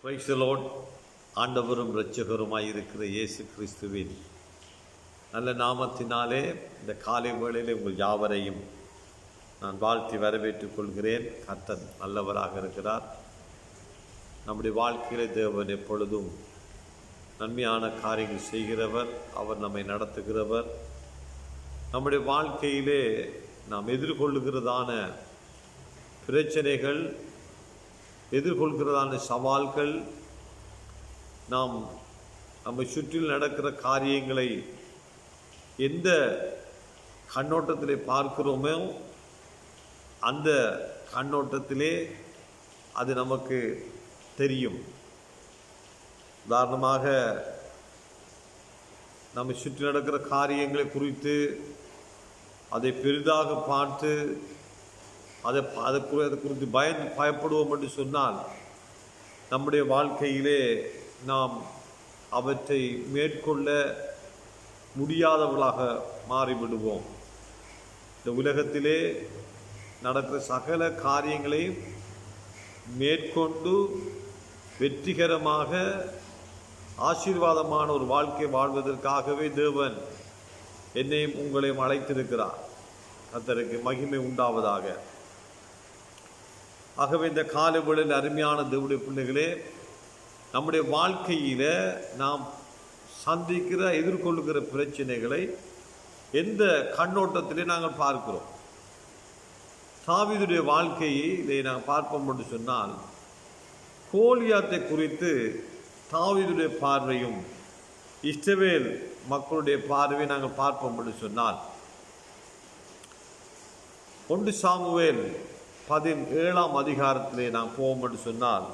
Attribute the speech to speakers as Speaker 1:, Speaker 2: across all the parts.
Speaker 1: Praise the Lord. ஆண்டவரும் இரட்சகருமாய் இருக்கிற இயேசு கிறிஸ்துவின் நல்ல நாமத்தினாலே இந்த காலை வேளையிலே உங்கள் யாவரையும் நான் வாழ்த்தி வரவேற்றுக் கொள்கிறேன். கர்த்தர் நல்லவராக இருக்கிறார். நம்முடைய வாழ்க்கையிலே தேவன் எப்பொழுதும் நன்மையான காரியங்கள் செய்கிறவர். அவர் நம்மை நடத்துகிறவர். நம்முடைய வாழ்க்கையிலே நாம் எதிர்கொள்ளுகிறதான பிரச்சனைகள், எதிர்கொள்கிறதான சவால்கள், நாம் நம்மை சுற்றில் நடக்கிற காரியங்களை எந்த கண்ணோட்டத்திலே பார்க்கிறோமோ அந்த கண்ணோட்டத்திலே அது நமக்கு தெரியும். உதாரணமாக, நம்மை சுற்றி நடக்கிற காரியங்களை குறித்து அதை பெரிதாக பார்த்து அதை குறித்து பயப்படுவோம் என்று சொன்னால் நம்முடைய வாழ்க்கையிலே நாம் அவற்றை மேற்கொள்ள முடியாதவர்களாக மாறிவிடுவோம். இந்த உலகத்திலே நடக்கிற சகல காரியங்களையும் மேற்கொண்டு வெற்றிகரமாக ஆசீர்வாதமான ஒரு வாழ்க்கை வாழ்வதற்காகவே தேவன் என்னையும் உங்களையும் அழைத்திருக்கிறார். கர்த்தருக்கு மகிமை உண்டாவதாக. ஆகவே இந்த காலைவேளையில் அருமையான தேவனுடைய பிள்ளைகளே, நம்முடைய வாழ்க்கையில் நாம் சந்திக்கிற எதிர்கொள்ளுகிற பிரச்சனைகளை எந்த கண்ணோட்டத்திலே நாங்கள் பார்க்கிறோம். தாவீதுடைய வாழ்க்கையை இதை நாங்கள் பார்ப்போம் என்று சொன்னால், கோலியாத்தை குறித்து தாவீதுடைய பார்வையும் இஸ்ரவேல் மக்களுடைய பார்வையை நாங்கள் பார்ப்போம் என்று சொன்னால், 1 சாமுவேல் 17ஆம் அதிகாரத்திலே நாம் போவோம் என்று சொன்னால்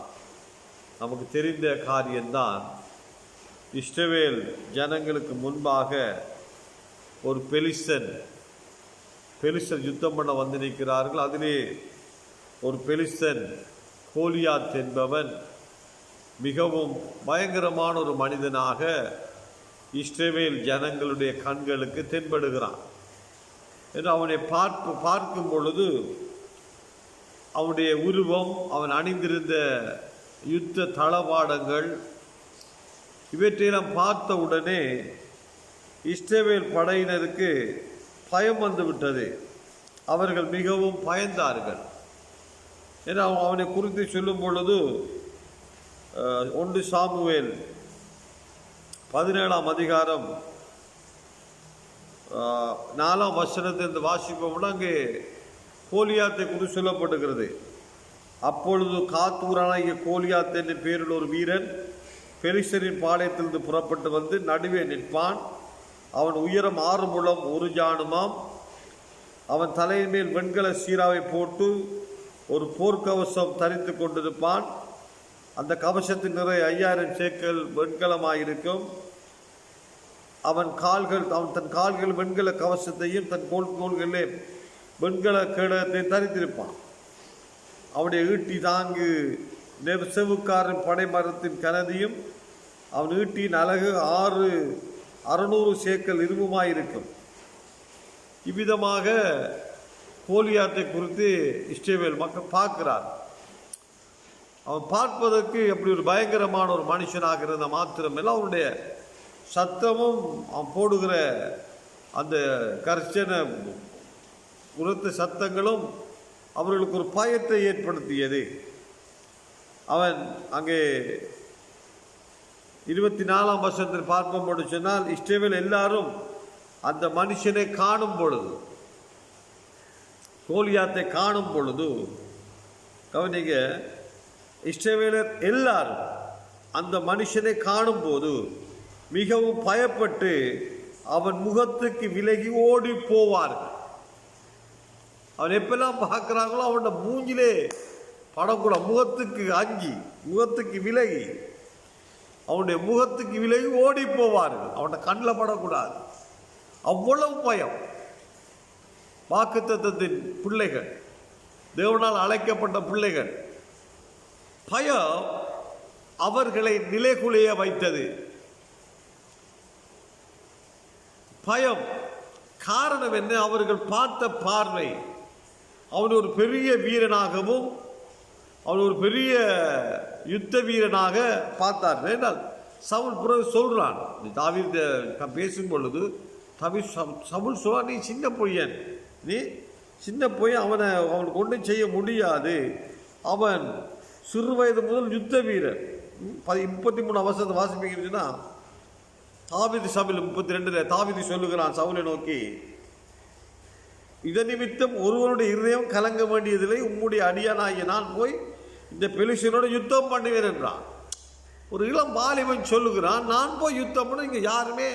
Speaker 1: நமக்கு தெரிந்த காரியம்தான். இஸ்ரவேல் ஜனங்களுக்கு முன்பாக ஒரு பெலிஸ்தர் யுத்தம் பண்ண வந்து நிற்கிறார்கள். அதிலே ஒரு பெலிஸ்தன் கோலியாத் என்பவன் மிகவும் பயங்கரமான ஒரு மனிதனாக இஸ்ரவேல் ஜனங்களுடைய கண்களுக்கு தென்படுகிறான். என்று அவனை பார்க்கும் பொழுது அவனுடைய உருவம், அவன் அணிந்திருந்த யுத்த தளவாடங்கள், இவற்றையெல்லாம் பார்த்த உடனே இஸ்ரவேல் படையினருக்கு பயம் வந்துவிட்டது. அவர்கள் மிகவும் பயந்தார்கள். ஏன்னா அவனை குறித்து சொல்லும் பொழுது 1 சாமுவேல் 17ஆம் அதிகாரம் 4ஆம் வசனத்திலிருந்து வாசிப்போம். அங்கே கோலியாத்தை குறித்து சொல்லப்படுகிறது. அப்பொழுது காத்தூரானாகிய கோலியாத் என்ற பேரில் ஒரு வீரன் பெலிஸ்தரின் பாளையத்திலிருந்து புறப்பட்டு வந்து நடுவே நிற்பான். அவன் உயரம் 6 முழம் 1 ஜானுமாம். அவன் தலையின் மேல் வெண்கல சீராவை போட்டு ஒரு போர்க்கவசம் தரித்து கொண்டிருப்பான். அந்த கவசத்தின் நிறை 5000 சேக்கல் வெண்கலமாயிருக்கும். அவன் தன் கால்கள் வெண்கல கவசத்தையும் தன் கோள்களிலே வெண்கல கேடகத்தை தரித்திருப்பான். அவனுடைய ஈட்டி தாங்கு செவுக்காரன் படை மரத்தின் கனதியும் அவன் ஈட்டியின் அழகு 600 சேக்கல் இரும்புமாயிருக்கும். இவ்விதமாக கோலியாத்தை குறித்து இஸ்ரவேல் மக்கள் பார்க்கிறார். அவன் பார்ப்பதற்கு எப்படி ஒரு பயங்கரமான ஒரு மனுஷனாக இருந்த மாத்திரமில்லை, அவனுடைய சத்தமும் அவன் போடுகிற அந்த கர்ச்சனை உரத்த சத்தங்களும் அவர்களுக்கு ஒரு பயத்தை ஏற்படுத்தியது. அவன் அங்கே 24ஆம் வசனத்தில் பார்ப்போம் சொன்னால், இஸ்ரவேல் எல்லாரும் அந்த மனுஷனை காணும் பொழுது, கோலியாத்தை காணும் பொழுது, கவனிங்க, இஸ்ரவேலர் எல்லாரும் அந்த மனுஷனை காணும் போது மிகவும் பயப்பட்டு அவன் முகத்துக்கு விலகி ஓடி போவார்கள். அவன் எப்பெல்லாம் பார்க்கிறாங்களோ அவனோட மூஞ்சிலே படக்கூட, முகத்துக்கு அஞ்சி, முகத்துக்கு விலகி, அவனுடைய முகத்துக்கு விலகி ஓடி போவார்கள். அவனோட கண்ணில் படக்கூடாது. அவ்வளவு பயம். வாக்குத்தத்தத்தின் பிள்ளைகள், தேவனால் அழைக்கப்பட்ட பிள்ளைகள், பயம் அவர்களை நிலைகுலைய வைத்தது. பயம் காரணம் என்ன? அவர்கள் பார்த்த பார்வை. அவன் ஒரு பெரிய வீரனாகவும் அவன் ஒரு பெரிய யுத்த வீரனாக பார்த்தார். ஏனால் சவுல் பிறகு சொல்றான், தாவீது பேசும் பொழுது சவுல் சொல்றான், நீ சின்ன பையன், நீ சின்ன பையன், அவனுக்கு ஒன்றும் செய்ய முடியாது, அவன் சிறு வயது முதல் யுத்த வீரர். 33 வசனத்தை வாசிப்பீங்கன்னா தாவீது சபையில் 32 தாவீது சொல்லுகிறான் சவுலை நோக்கி, இதன் நிமித்தம் ஒருவருடைய இருதயம் கலங்க வேண்டியதில்லை, உம்முடைய அடியானாகிய நான் போய் இந்த பெலிஸ்தீனோட யுத்தம் பண்ணுவேன் என்றான். ஒரு இளம் வாலிபன் சொல்லுகிறான், நான் போய் யுத்தம் பண்ண, இங்கே யாருமே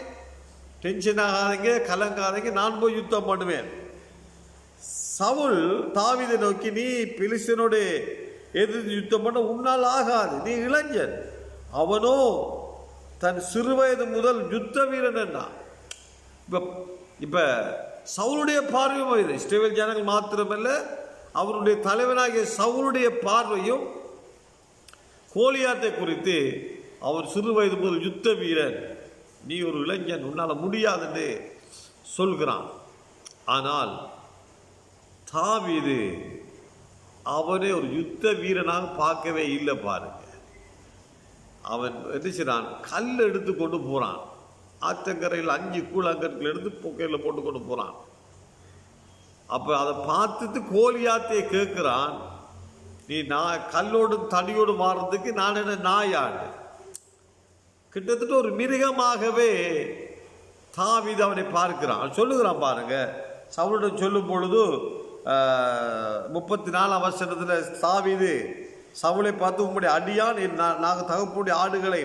Speaker 1: டென்ஷன் ஆகாதீங்க, கலங்காதீங்க, நான் போய் யுத்தம் பண்ணுவேன். சவுல் தாவீதை நோக்கி, நீ பெலிஸ்தீனோட எதிர்த்து யுத்தம் பண்ண உன்னால் ஆகாது, நீ இளைஞன், அவனோ தன் சிறுவயது முதல் யுத்த வீரன் என்றான். இப்ப சவுளுடைய பார்வையும் இது இஸ்ரவேல் ஜனங்கள் மாத்திரமல்ல, அவருடைய தலைவனாகிய சவுளுடைய பார்வையும் கோலியாத்தை குறித்து, அவர் சிறு வயது முதல் யுத்த வீரன், நீ ஒரு இளைஞன், உன்னால் முடியாதுன்னு சொல்கிறான். ஆனால் தாவீது அவனை ஒரு யுத்த வீரனாக பார்க்கவே இல்லை. பாருங்க, அவன் என்ன செய்றான், கல் எடுத்து கொண்டு போறான், ஆற்றங்கரையில் 5 கூழாங்கற்கள் எடுத்து பொக்கையில் போட்டு கொண்டு போறான். அப்ப அதை பார்த்துட்டு கோலியாத்தை கேட்கிறான், நீ கல்லோடு தடியோடு மாறுறதுக்கு நான் என்ன நாயாண்டு? கிட்டத்தட்ட ஒரு மிருகமாகவே தாவீது அவனை பார்க்கிறான். சொல்லுகிறான் பாருங்க, சவுலுடன் சொல்லும் பொழுது 34 வசனத்தில் தாவீது சவுலை பார்த்து, உம்முடைய அடியான் நாங்கள் தகப்பனுடைய ஆடுகளை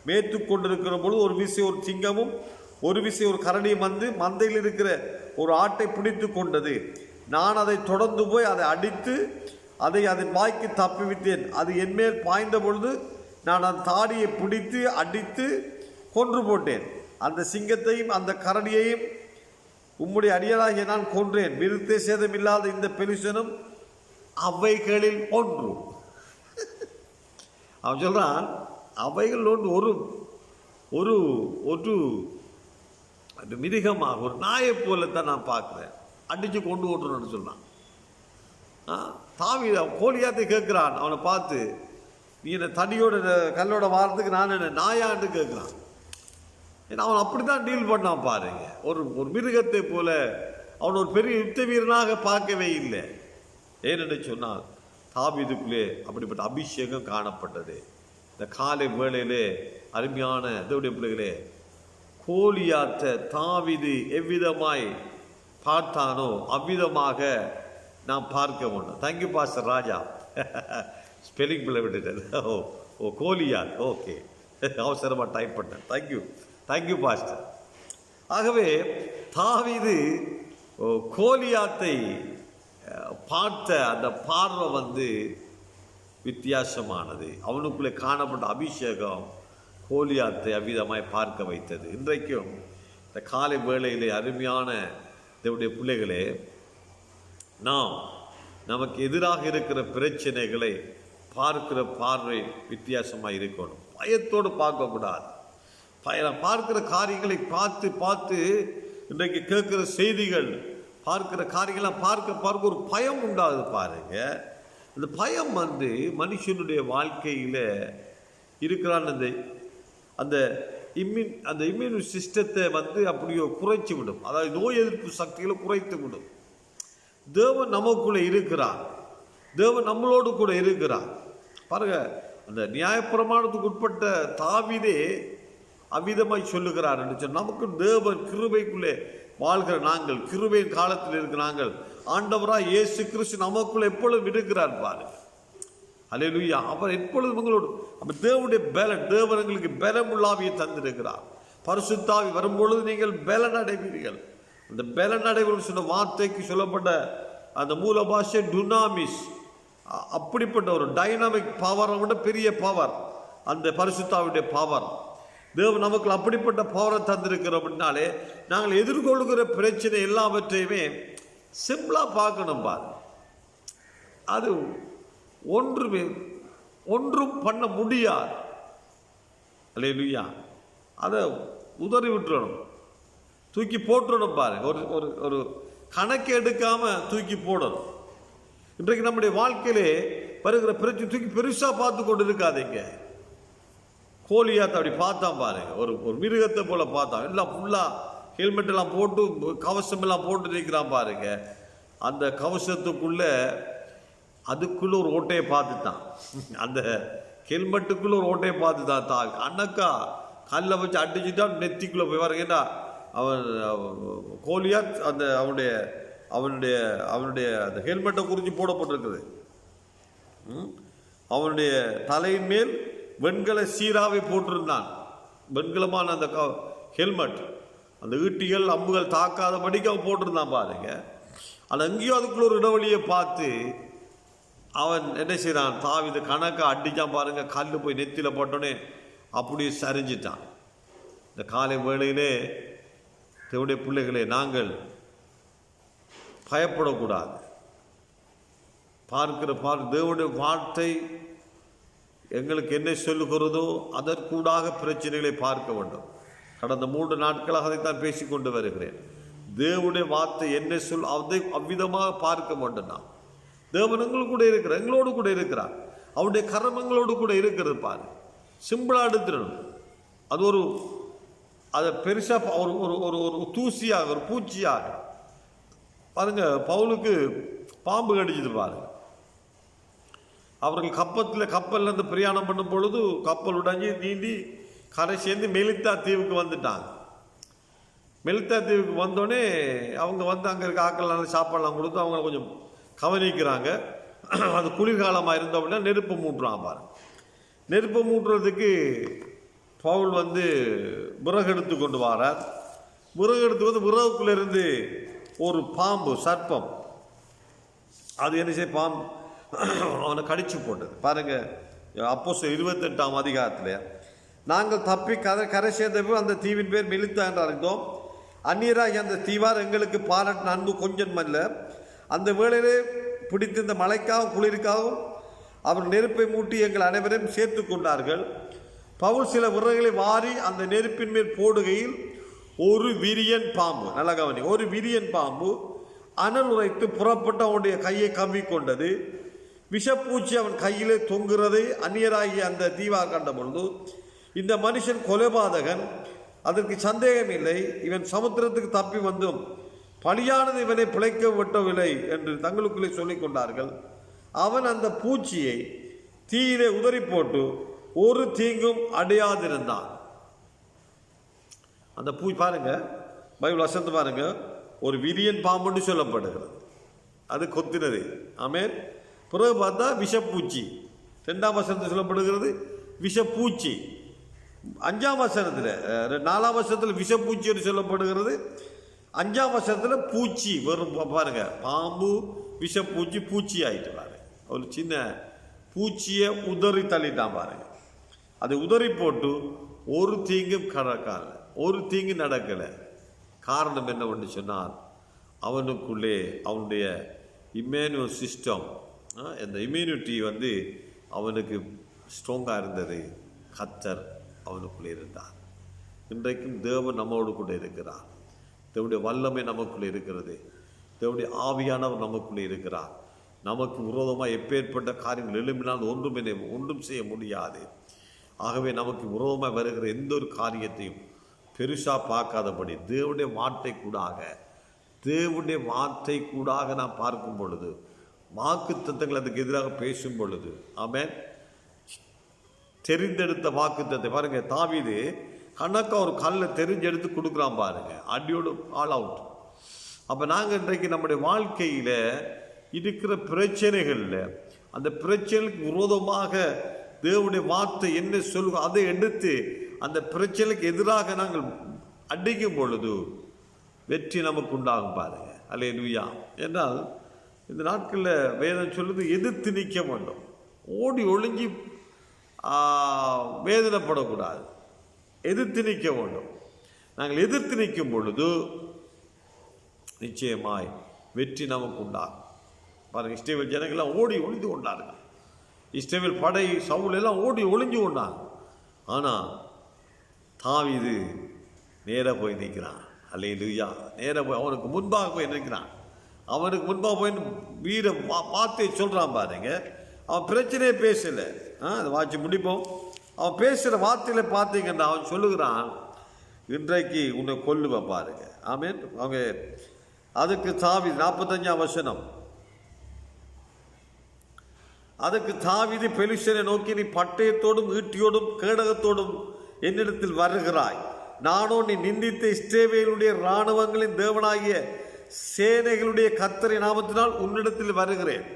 Speaker 1: மேய்த்து கொண்டிருக்கிற பொழுது ஒரு விசை ஒரு சிங்கமும் ஒரு விசை ஒரு கரடியும் வந்து மந்தையில் இருக்கிற ஒரு ஆட்டை பிடித்து கொண்டது. நான் அதை தொடர்ந்து போய் அதை அடித்து அதை அதன் வாய்க்கு தப்பிவித்தேன். அது என்மேல் பாய்ந்த பொழுது நான் அந்த தாடியை பிடித்து அடித்து கொன்று போட்டேன். அந்த சிங்கத்தையும் அந்த கரடியையும் உம்முடைய அடியாளாகிய நான் கொன்றேன். விருத்த சேதமில்லாத இந்த பெலிஸ்தனும் அவைகளில் ஒன்று. அவன் சொல்றான், அவைகள் ஒன்று ஒரு ஒரு ஒரு மிருகமாக ஒரு நாயை போலத்தான் நான் பார்க்குறேன், அடித்து கொண்டு ஓட்டுறேன்னு சொன்னான். தாவீது கோலியாத்தை கேட்குறான், அவனை பார்த்து, நீ என்ன தடியோட கல்லோட வாரத்துக்கு நான் என்ன நாயான்னு கேட்குறான். ஏன்னா அவன் அப்படி தான் டீல் பண்ணான் பாருங்க. ஒரு ஒரு மிருகத்தை போல அவன் ஒரு பெரிய யுத்த வீரனாக பார்க்கவே இல்லை. ஏனென்று சொன்னால் தாவீதுக்குள்ளே அப்படிப்பட்ட அபிஷேகம் காணப்பட்டது. இந்த காலை வேளையிலே அருமையான தேவனுடைய பிள்ளைகளே, கோலியாத்தை தாவீது எவ்விதமாய் பார்த்தானோ அவ்விதமாக நாம் பார்க்க வேண்டும். தேங்க்யூ பாஸ்டர் ராஜா, ஸ்பெல்லிங் பிள்ளை விட்டுட்டேன். ஓ கோலியாத், ஓகே, அவசரமாக டைப் பண்ணேன். Thank you pastor. ஆகவே தாவீது கோலியாத்தை பார்த்த அந்த பார்வை வித்தியாசமானது. அவனுக்குள்ளே காணப்பட்ட அபிஷேகம் கோலியாத்தை அவ்விதமாய் பார்க்க வைத்தது. இன்றைக்கும் இந்த காலை வேளையிலே அருமையான தேவனுடைய பிள்ளைகளே, நமக்கு எதிராக இருக்கிற பிரச்சனைகளை பார்க்கிற பார்வை வித்தியாசமாக இருக்கணும். பயத்தோடு பார்க்கக்கூடாது. பார்க்கிற காரியங்களை பார்த்து இன்றைக்கு கேட்கிற செய்திகள், பார்க்கிற காரியங்களாம் பார்க்க ஒரு பயம் உண்டாகுது பாருங்க. அந்த பயம் மனுஷனுடைய வாழ்க்கையில் இருக்கிறான். அந்த இம்யூன் சிஸ்டத்தை அப்படியோ குறைச்சி விடும். அதாவது நோய் எதிர்ப்பு சக்திகளை குறைத்து விடும். தேவன் நமக்குள்ளே இருக்கிறார், தேவன் நம்மளோடு கூட இருக்கிறார். பாருங்க, அந்த நியாயப்பிரமாணத்துக்கு உட்பட்ட தாவீதே அவ்விதமாய் சொல்லுகிறார் என்று சொன்னால், நமக்கு தேவன் கிருபைக்குள்ளே வாழ்கிற நாங்கள், கிருபையின் காலத்தில் இருக்கிற நாங்கள், ஆண்டவராய் இயேசு கிறிஸ்து நமக்குள்ளே எப்பொழுதும் இருக்கிறார் பாருங்க. அல்லேலூயா. அவர் எப்பொழுதும் உங்களோடு, தேவனுடைய பலன், தேவன் எங்களுக்கு பலமுள்ளாவியை தந்திருக்கிறார். பரிசுத்தாவி வரும்பொழுது நீங்கள் பலன் அடைவீர்கள். அந்த பலன் அடைவீர்கள் சொன்ன வார்த்தைக்கு சொல்லப்பட்ட அந்த மூல பாஷை டுனாமிஸ். அப்படிப்பட்ட ஒரு டைனாமிக் பவரை விட பெரிய பவர் அந்த பரிசுத்தாவுடைய பவர். தேவன் நமக்கு அப்படிப்பட்ட பவரை தந்திருக்கிறோம். அப்படின்னாலே நாங்கள் எதிர்கொள்கிற பிரச்சனை எல்லாவற்றையுமே சிம்பிளா பார்க்கணும் பாரு. அது ஒன்றும் பண்ண முடியாது. அல்லேலூயா. அதை உதறி விட்டுறணும், தூக்கி போட்டுறணும் பாருங்க. ஒரு கணக்கு எடுக்காம தூக்கி போடணும். இன்றைக்கு நம்முடைய வாழ்க்கையிலே வருகிற பிரச்சனை தூக்கி பெருசாக பார்த்து கொண்டு இருக்காதீங்க. கோலியாத்தை அப்படி பார்த்தான் பாருங்க, ஒரு மிருகத்தை போல பார்த்தான். எல்லாம் ஃபுல்லாக ஹெல்மெட் எல்லாம் போட்டு கவசம் எல்லாம் போட்டு நிற்கிறான் பாருங்க. அந்த கவசத்துக்குள்ள அதுக்குள்ள ஒரு ஓட்டையை பார்த்துட்டான். அந்த ஹெல்மெட்டுக்குள்ள ஒரு ஓட்டையை பார்த்துதான் அண்ணக்கா கல்லை வச்சு அடிச்சுட்டான் நெத்திக்குள்ள போய் வரேன்னா அவன் கோலியாத் அந்த அவனுடைய அவனுடைய அவனுடைய அந்த ஹெல்மெட்டை குறித்து போடப்பட்டிருக்குது. அவனுடைய தலையின் மேல் வெண்கல சீராவை போட்டிருந்தான். வெண்கலமான அந்த ஹெல்மெட் அந்த ஈட்டிகள் அம்புகள் தாக்காதபடிக்கு அவன் போட்டிருந்தான் பாருங்க. ஆனால் அங்கேயும் அதுக்குள்ள ஒரு இடைவெளியை பார்த்து அவன் என்ன செய்கிறான், தாவீது கணக்கா அடித்தான் பாருங்க. கல் போய் நெத்தியில் போட்டோன்னே அப்படியே சரிஞ்சிட்டான். இந்த காலை வேளையிலே தேவனுடைய பிள்ளைகளே, நாங்கள் பயப்படக்கூடாது. தேவனுடைய வார்த்தை எங்களுக்கு என்ன சொல்லுகிறதோ அதற்கூடாக பிரச்சனைகளை பார்க்க வேண்டும். கடந்த 3 நாட்களாக அதைத்தான் பேசிக்கொண்டு வருகிறேன். தேவனுடைய வார்த்தை என்ன அதை அவ்விதமாக பார்க்க வேண்டும். நான் தேவன் எங்களோடு கூட இருக்கிறார், எங்களோடு கூட இருக்கிறார். அவருடைய கரமங்களோடு கூட இருக்கிறது பாரு. சிம்பிளா எடுத்துடணும். அது அதை பெருசா ஒரு ஒரு ஒரு தூசியாக ஒரு பூச்சியாக பாருங்க. பவுலுக்கு பாம்பு கடிச்சது பாருங்க. அவர்கள் கப்பல்ல இருந்து பிரயாணம் பண்ணும் பொழுது கப்பல் உடைஞ்சி நீந்தி கரை சேர்ந்து மெலித்தா தீவுக்கு வந்துட்டாங்க. மெலித்தா தீவுக்கு வந்தோடனே அவங்க அங்கே இருக்க ஆக்கள்லாம் சாப்பாடெல்லாம் கொடுத்து அவங்கள கொஞ்சம் கவனிக்கிறாங்க. அது குளிர்காலமாக இருந்தோம்னா நெருப்பு மூட்டுறான் பாரு. நெருப்பு மூட்டுறதுக்கு பவுல் விறகு எடுத்து கொண்டு வரார். விறகு எடுத்து விறகுக்குள்ளேருந்து ஒரு பாம்பு சர்ப்பம் அது என்ன செய்ய பாம்பு அவனை கடிச்சு போட்டது பாருங்க. அப்போஸ்தலர் 28ஆம் அதிகாரத்தில் நாங்கள் தப்பி கரை சேர்ந்த அந்த தீவின் பேர் மெலித்தா என்று அறிந்தோம். அந்நியராகி அந்த தீவார் எங்களுக்கு பாராட்டின அன்பு கொஞ்சம் அல்ல. அந்த வேளையிலே பிடித்த இந்த மழைக்காகவும் குளிருக்காகவும் அவர் நெருப்பை மூட்டி எங்கள் அனைவரையும் சேர்த்து கொண்டார்கள். பவுல் சில விறகுகளை வாரி அந்த நெருப்பின் மேல் போடுகையில் ஒரு விரியன் பாம்பு, நல்ல கவனி, ஒரு விரியன் பாம்பு அனல் உரைத்து புறப்பட்டு அவனுடைய கையை கவ்விக்கொண்டது. விஷப்பூச்சி அவன் கையிலே தொங்குறதை அந்நியராகிய அந்த தீவார் கண்ட பொழுது, இந்த மனுஷன் கொலைபாதகன், அதற்கு சந்தேகம் இல்லை, இவன் சமுத்திரத்துக்கு தப்பி வந்தும் பலியானது இவனை பிழைக்க விட்டவில்லை என்று தங்களுக்குள்ளே சொல்லிக் கொண்டார்கள். அவன் அந்த பூச்சியை தீயிலே உதறி போட்டு ஒரு தீங்கும் அடையாதிருந்தான். அந்த பூச்சி பாருங்க, பைபிள் வசனத்தை பாருங்க, ஒரு விரியன் பாம்புன்னு சொல்லப்படுகிறது. அது கொத்தினது. ஆமென். பிறகு பார்த்தா விஷப்பூச்சி, 2ஆம் வசனத்தில் சொல்லப்படுகிறது விஷப்பூச்சி. 5ஆம் வசனத்தில் 4ஆம் வசனத்தில் விஷப்பூச்சி என்று சொல்லப்படுகிறது. 5ஆம் வசனத்தில் பூச்சி வரும் பாருங்க. பாம்பு விஷப்பூச்சி பூச்சி ஆயிட்டு பாருங்க. ஒரு சின்ன பூச்சியை உதறி தள்ளிட்டான் பாருங்க. அதை உதறி போட்டு ஒரு தீங்கும் கடக்கால, ஒரு தீங்கு நடக்கலை. காரணம் என்னவென்று சொன்னால் அவனுக்குள்ளே அவனுடைய இம்யூன் சிஸ்டம், இந்த இம்யூனிட்டி அவனுக்கு ஸ்ட்ராங்காக இருந்தது. கர்த்தர் அவனுக்குள்ளே இருந்தார். இன்றைக்கும் தேவன் நம்மோடு கூட இருக்கிறார். தேவனுடைய வல்லமை நமக்குள்ளே இருக்கிறது. தேவனுடைய ஆவியானவர் நமக்குள்ளே இருக்கிறார். நமக்கு விரோதமாக எப்பேற்பட்ட காரியங்கள் எழும்பினால் ஒன்றும் செய்ய முடியாது. ஆகவே நமக்கு விரோதமாக வருகிற எந்த ஒரு காரியத்தையும் பெருசாக பார்க்காதபடி தேவனுடைய வார்த்தை கூடாக நாம் பார்க்கும் பொழுது, வாக்கு தத்தங்கள் அதுக்கு எதிராக பேசும் பொழுது, ஆமென், தெரிந்தெடுத்த வாக்கு தத்தை பாருங்க. தாவீது கணக்கா ஒரு கல்லை தெரிஞ்செடுத்து கொடுக்குறான் பாருங்க, அடியோடு ஆல் அவுட். அப்போ நாங்கள் இன்றைக்கு நம்முடைய வாழ்க்கையில் இருக்கிற பிரச்சனைகளில் அந்த பிரச்சனைக்கு விரோதமாக தேவனுடைய வார்த்தை என்ன சொல்லுங்க அதை எடுத்து அந்த பிரச்சனைக்கு எதிராக நாங்கள் அடிக்கும் பொழுது வெற்றி நமக்கு உண்டாகும் பாருங்க. அல்லேலூயா. என்றால் இந்த நாட்களில் வேதம் சொல்லுது, எதிர்த்து நிற்க வேண்டும். ஓடி ஒளிஞ்சி வேதனைப்படக்கூடாது, எதிர்த்து நிற்க வேண்டும். நாங்கள் எதிர்த்து நிற்கும் பொழுது நிச்சயமாய் வெற்றி நமக்கு உண்டாகும் பாருங்க. இஸ்ரவேல் ஜனங்கள்லாம் ஓடி ஒளிந்து கொண்டார்கள். இஸ்ரவேல் படை சவுல் எல்லாம் ஓடி ஒளிஞ்சு கொண்டாங்க. ஆனால் தாவீது நேராக போய் நிற்கிறான். அல்லேலூயா. நேராக போய் அவனுக்கு முன்பாக போய் நிற்கிறான். அவனுக்கு முன்பாக போய் வீர வார்த்தையை சொல்கிறான் பாருங்க. அவன் பிரச்சனையே பேசலை. அதை வாட்சி முடிப்போம். அவன் பேசுகிற வார்த்தையில் பார்த்தீங்கன்னா அவன் சொல்லுகிறான், இன்றைக்கு உன்னை கொல்லுவேன் பாருங்க. ஆமேன். அவங்க அதுக்கு தாவீது 45ஆம் வசனம், அதுக்கு தாவீது பெலிஸ்தரை நோக்கி, நீ பட்டயத்தோடும் ஈட்டியோடும் கேடகத்தோடும் என்னிடத்தில் வருகிறாய், நானோ நீ நிந்தித்த இஸ்ரவேலுடைய இராணுவங்களின் தேவனாகிய சேனைகளுடைய கர்த்தரின் நாமத்தினால் உன்னிடத்தில் வருகிறேன்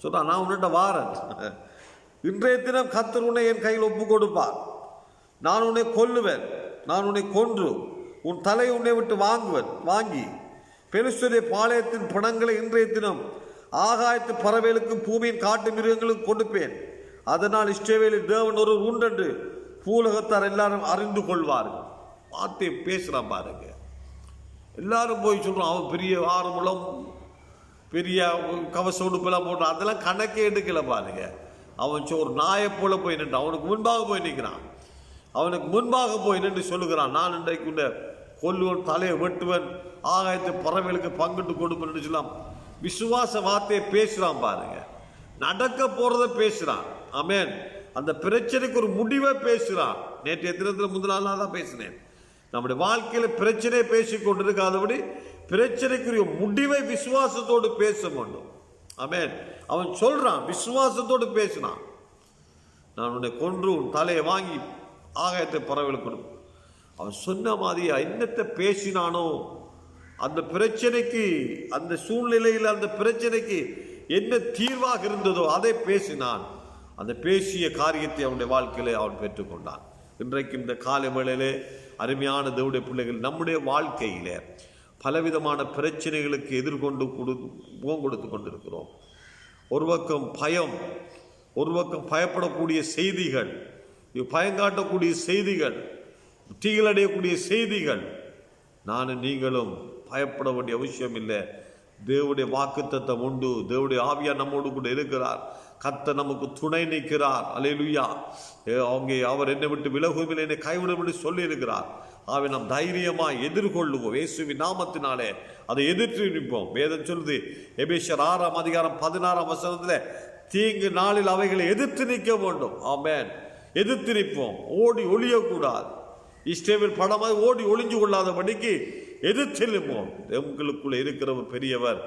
Speaker 1: சொல்றான். நான் உன்னிட்ட வாரன். இன்றைய தினம் கர்த்தர் உன்னை என் கையில் ஒப்பு கொடுப்பார். நான் உன்னை கொல்லுவேன். நான் உன்னை கொன்று உன் தலை உன்னை விட்டு வாங்கி பெலிஸ்தருடைய பாளையத்தின் பணங்களை இன்றைய தினம் ஆகாயத்து பறவைகளுக்கும் பூமியின் காட்டு மிருகங்களுக்கும் கொடுப்பேன். அதனால் இஸ்ரவேலின் தேவன் ஒரு உண்டென்று பூலகத்தார் எல்லாரும் அறிந்து கொள்வார்கள். வார்த்தை பேசுகிறான் பாருங்க. எல்லாரும் போய் சொல்கிறோம், அவன் பெரிய 6 முழம் பெரிய கவச உடுப்பெல்லாம் போட்டான், அதெல்லாம் கணக்கே எடுக்கல பாருங்க. அவன் ஒரு நாயை போல போய் நின்று அவனுக்கு முன்பாக போய் நிற்கிறான். அவனுக்கு முன்பாக போய் நின்று சொல்லுகிறான், நான் இன்றைக்கு உன்னை கொல்லுவன், தலையை வெட்டுவன், ஆகாயத்து பறவைகளுக்கு பங்கிட்டு கொடுப்பேன் சொல்லலாம். விசுவாச வார்த்தையை பேசுகிறான் பாருங்க. நடக்க போகிறத பேசுகிறான். ஆமேன். அந்த பிரச்சனைக்கு ஒரு முடிவை பேசுகிறான். நேற்றைய தினத்தில் முதல் நாள் தான் பேசினேன். நம்முடைய வாழ்க்கையில் பிரச்சனையை பேசி கொண்டிருக்காதபடி பிரச்சனைக்குரிய முடிவை விசுவாசத்தோடு பேச வேண்டும். ஆமேன். அவன் சொல்றான், விசுவாசத்தோடு பேசினான், நான் உன்னை கொன்று உன் தலையை வாங்கி ஆகாயத்தை பறவைகளுக்கு கொடுப்பேன். அவன் சொன்ன மாதிரி என்னத்தை பேசினானோ அந்த பிரச்சனைக்கு, அந்த சூழ்நிலையில் அந்த பிரச்சனைக்கு என்ன தீர்வாக இருந்ததோ அதை பேசினான். அந்த பேசிய காரியத்தை அவனுடைய வாழ்க்கையிலே அவன் பெற்றுக்கொண்டான். இன்றைக்கு இந்த காலை வேளையிலே அருமையான தேவனுடைய பிள்ளைகள், நம்முடைய வாழ்க்கையில பலவிதமான பிரச்சனைகளுக்கு எதிர்கொண்டு முகம் கொடுத்து கொண்டிருக்கிறோம். ஒரு பக்கம் பயம், ஒரு பக்கம் பயப்படக்கூடிய செய்திகள், பயங்காட்டக்கூடிய செய்திகள், தீகளடையக்கூடிய செய்திகள். நானும் நீங்களும் பயப்பட வேண்டிய அவசியம் இல்லை. தேவனுடைய வாக்குத்தத்தம் உண்டு. தேவனுடைய ஆவியார் நம்மோடு கூட இருக்கிறார். கர்த்தர் நமக்கு துணை நிற்கிறார். அல்லேலூயா. அவங்க அவர் என்னை விட்டு விலகுவில் என்னை கைவிடும் என்று சொல்லி இருக்கிறார். அவை நாம் தைரியமாய் எதிர்கொள்ளுவோம். இயேசுவின் நாமத்தினாலே அதை எதிர்த்து நிற்போம். வேதம் சொல்லுது, எபேசியர் 6ஆம் அதிகாரம் 16ஆம் வசனத்தில், தீங்கு நாளில் அவைகளை எதிர்த்து நிற்க வேண்டும். ஆமென். எதிர்த்து நிற்போம். ஓடி ஒளியக்கூடாது. இஸ்ரவேல் படமாக ஓடி ஒளிஞ்சு கொள்ளாதபடிக்கு எதிர்த்து நிற்போம். எங்களுக்குள்ள இருக்கிறவர் பெரியவர்.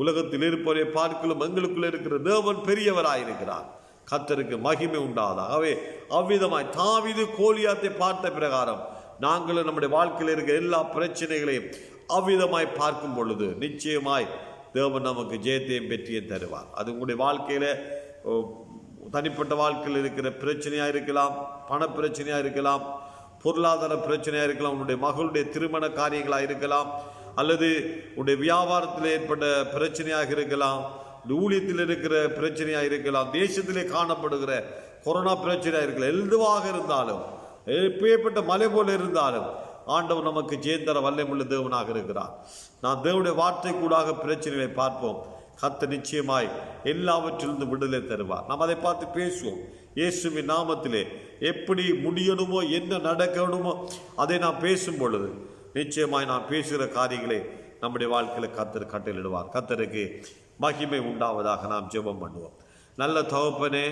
Speaker 1: உலகத்தில் இருப்பவரை பார்க்கலும் எங்களுக்குள்ள இருக்கிற தேவன் பெரியவராயிருக்கிறார். கர்த்தருக்கு மகிமை உண்டாதாகவே அவ்விதமாய் தாவீது கோலியாத்தை பார்த்த பிரகாரம் நாங்களும் நம்முடைய வாழ்க்கையில் இருக்கிற எல்லா பிரச்சனைகளையும் அவ்விதமாய் பார்க்கும் பொழுது நிச்சயமாய் தேவன் நமக்கு ஜெயத்தையும் வெற்றியை தருவார். அது உங்களுடைய வாழ்க்கையில தனிப்பட்ட வாழ்க்கையில் இருக்கிற பிரச்சனையா இருக்கலாம், பண பிரச்சனையா இருக்கலாம், பொருளாதார பிரச்சனையாக இருக்கலாம், உன்னுடைய மகளுடைய திருமண காரியங்களாக இருக்கலாம், அல்லது உன்னுடைய வியாபாரத்தில் ஏற்பட்ட பிரச்சனையாக இருக்கலாம், ஊழியத்தில் இருக்கிற பிரச்சனையாக இருக்கலாம், தேசத்திலே காணப்படுகிற கொரோனா பிரச்சனையாக இருக்கலாம். எதுவாக இருந்தாலும், எப்பேற்பட்ட மலை போல இருந்தாலும் ஆண்டவர் நமக்கு ஜெயந்தர வல்லமையுள்ள தேவனாக இருக்கிறார். நான் தேவனுடைய வார்த்தை கூடாக பிரச்சனைகளை பார்ப்போம். கர்த்தர் நிச்சயமாய் எல்லாவற்றிலிருந்து விடுதலை தருவார். நாம் அதை பார்த்து பேசுவோம். இயேசுவின் நாமத்திலே எப்படி முடியணுமோ, என்ன நடக்கணுமோ அதை நாம் பேசும் பொழுது நிச்சயமாய் நாம் பேசுகிற காரியங்களை நம்முடைய வாழ்க்கையில் கர்த்தர் கட்டளையிடுவார். கர்த்தருக்கு மகிமை உண்டாவதாக நாம் ஜெபம் பண்ணுவோம். நல்ல தகப்பனே,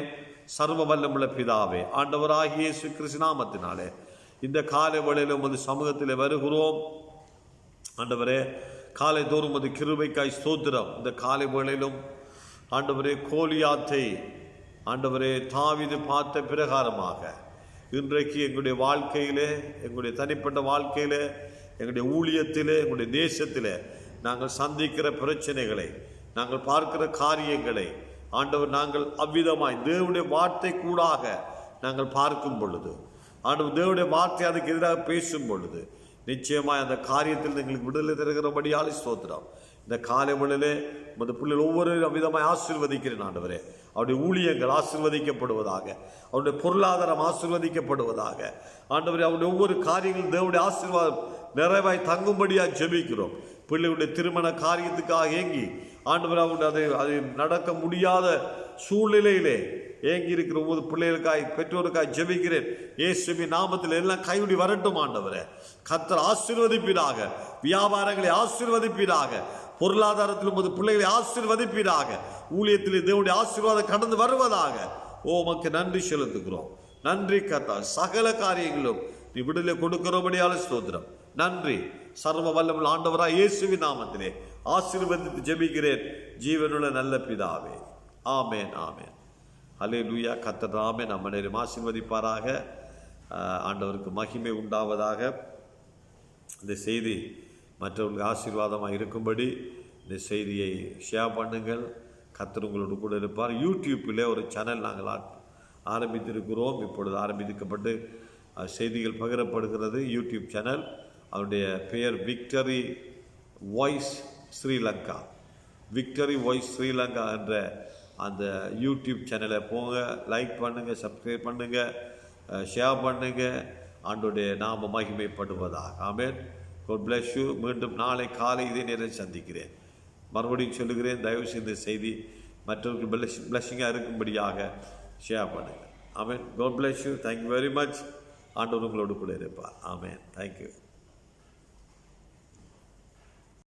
Speaker 1: சர்வ வல்லமுள்ள பிதாவே, ஆண்டவராகிய இயேசு கிறிஸ்து நாமத்தினாலே இந்த காலை வேளையிலும் உமது சமூகத்தில் வருகிறோம். ஆண்டவரே, காலை தோறும் அது கிருபைக்காய் ஸ்தோத்திரம். இந்த காலை வேளையிலும் ஆண்டவரே, கோலியாத்தை ஆண்டவரே தாவீது பார்த்த பிரகாரமாக இன்றைக்கு எங்களுடைய வாழ்க்கையிலே, எங்களுடைய தனிப்பட்ட வாழ்க்கையிலே, எங்களுடைய ஊழியத்திலே, எங்களுடைய தேசத்திலே நாங்கள் சந்திக்கிற பிரச்சனைகளை, நாங்கள் பார்க்கிற காரியங்களை ஆண்டவர் நாங்கள் அவ்விதமாய் தேவனுடைய வார்த்தை கூடாக நாங்கள் பார்க்கும் பொழுது, ஆண்டவர் தேவனுடைய வார்த்தை அதுக்கு எதிராக பேசும் பொழுது நிச்சயமாய் அந்த காரியத்தில் எங்களுக்கு விடுதலை தருகிறபடியால் ஸ்தோத்திரம். இந்த காலை வேளையிலே உமது பிள்ளைகள் ஒவ்வொரு விதமாய் ஆசீர்வதிக்கிறேன் ஆண்டவரே. அவருடைய ஊழியங்கள் ஆசீர்வதிக்கப்படுவதாக, அவருடைய பொருளாதாரம் ஆசீர்வதிக்கப்படுவதாக ஆண்டவரே. அவருடைய ஒவ்வொரு காரியங்களும் தேவனுடைய ஆசீர்வாதம் நிறைவாய் தங்கும்படியாக ஜெபிக்கிறோம். பிள்ளைகளுடைய திருமண காரியத்துக்காக ஏங்கி ஆண்டவர் அவருடைய அது நடக்க முடியாத சூழ்நிலையிலே ஏங்கி இருக்கிற ஒவ்வொரு பிள்ளைகளுக்காய், பெற்றோருக்காய் ஜெபிக்கிறேன். இயேசுவின் நாமத்தில் எல்லாம் கைவிடி வரட்டும் ஆண்டவரே. கர்த்தர் ஆசீர்வதிப்பீராக, வியாபாரங்களை ஆசீர்வதிப்பீராக, பொருளாதாரத்தில் உமது பிள்ளைகளை ஆசீர்வதிப்பீராக. ஊழியத்தில் தேவனுடைய ஆசீர்வாதம் கடந்து வருவதாக. உமக்கு நன்றி செலுத்துகிறோம். நன்றி கர்த்தாவே. சகல காரியங்களும் நீ விடுதலை கொடுக்கிறபடியால ஸ்தோத்திரம். நன்றி. சர்வ வல்லமுள்ள ஆண்டவராய் இயேசுவின் நாமத்திலே ஆசீர்வதித்து ஜெபிக்கிறேன் ஜீவனுள்ள நல்ல பிதாவே. ஆமேன் ஆமேன். ஹல்லேலூயா. கர்த்தர் தாமே நம்ம அனைவரையும் ஆசீர்வதிப்பாராக. ஆண்டவருக்கு மகிமை உண்டாவதாக. இந்த செய்தி மற்றவர்களுக்கு ஆசீர்வாதமாக இருக்கும்படி இந்த செய்தியை ஷேர் பண்ணுங்கள். கர்த்தர் உங்களோடு கூட இருப்பார். யூடியூப்பில் ஒரு சேனல் நாங்கள் ஆரம்பித்திருக்கிறோம். இப்பொழுது ஆரம்பிக்கப்பட்டு செய்திகள் பகிரப்படுகிறது. யூடியூப் சேனல், அவருடைய பெயர் victory voice Sri Lanka. Victory voice Sri Lanka என்ற அந்த யூடியூப் சேனலை போங்க, லைக் பண்ணுங்கள், சப்ஸ்கிரைப் பண்ணுங்கள், ஷேர் பண்ணுங்கள். ஆண்டோடைய நாம மகிமைப்படுவதாக. ஆமென். God bless you. மீண்டும் நாளை காலை இதே நேரம் சந்திக்கிறேன். மறுபடியும் சொல்லுகிறேன், தயவு செய்து செய்தி மற்றவர்கள் பிளஸிங்காக இருக்கும்படியாக ஷேர் பண்ணுங்கள். ஆமென். God bless you. Thank you very much. ஆண்டவர் உங்களோடு கூட இருப்பார். ஆமென். Thank you.